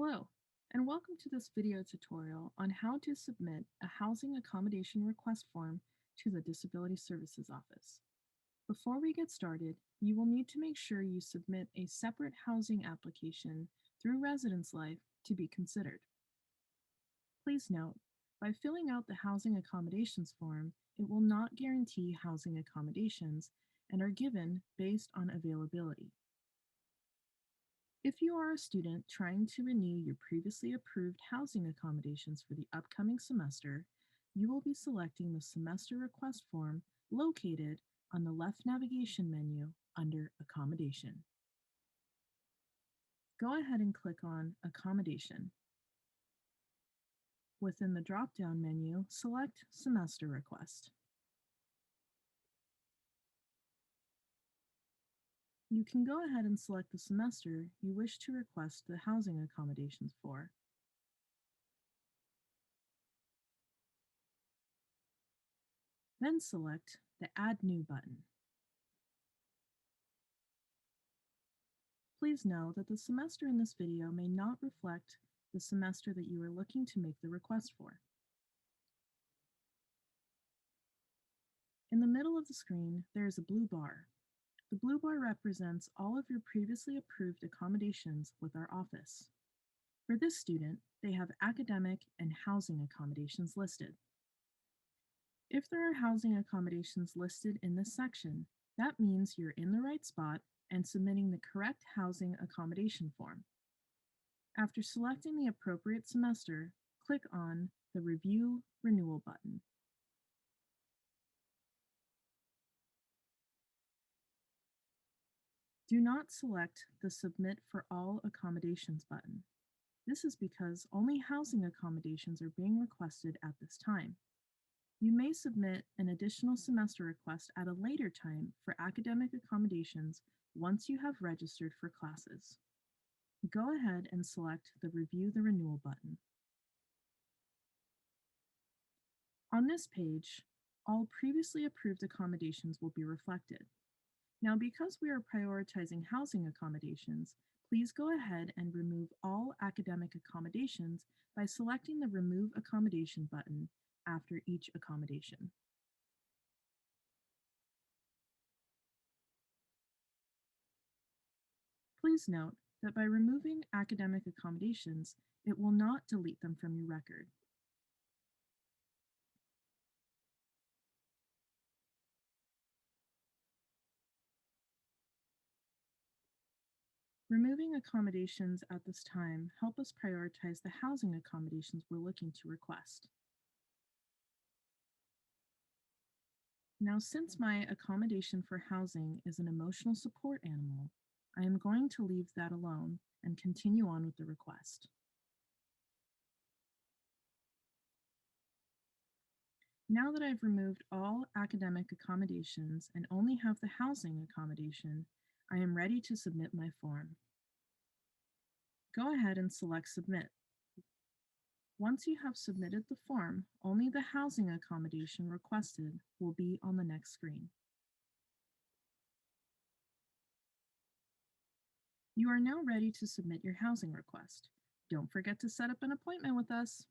Hello, and welcome to this video tutorial on how to submit a housing accommodation request form to the Disability Services Office. Before we get started, you will need to make sure you submit a separate housing application through Residence Life to be considered. Please note, by filling out the housing accommodations form, it will not guarantee housing accommodations and are given based on availability. If you are a student trying to renew your previously approved housing accommodations for the upcoming semester, you will be selecting the semester request form located on the left navigation menu under Accommodation. Go ahead and click on Accommodation. Within the drop-down menu, select Semester Request. You can go ahead and select the semester you wish to request the housing accommodations for. Then select the Add New button. Please know that the semester in this video may not reflect the semester that you are looking to make the request for. In the middle of the screen, there is a blue bar. The blue bar represents all of your previously approved accommodations with our office. For this student, they have academic and housing accommodations listed. If there are housing accommodations listed in this section, that means you're in the right spot and submitting the correct housing accommodation form. After selecting the appropriate semester, click on the Review Renewal button. Do not select the Submit for All Accommodations button. This is because only housing accommodations are being requested at this time. You may submit an additional semester request at a later time for academic accommodations once you have registered for classes. Go ahead and select the Review the Renewal button. On this page, all previously approved accommodations will be reflected. Now, because we are prioritizing housing accommodations, please go ahead and remove all academic accommodations by selecting the Remove Accommodation button after each accommodation. Please note that by removing academic accommodations, it will not delete them from your record. Removing accommodations at this time help us prioritize the housing accommodations we're looking to request. Now, since my accommodation for housing is an emotional support animal, I am going to leave that alone and continue on with the request. Now that I've removed all academic accommodations and only have the housing accommodation, I am ready to submit my form. Go ahead and select Submit. Once you have submitted the form, only the housing accommodation requested will be on the next screen. You are now ready to submit your housing request. Don't forget to set up an appointment with us.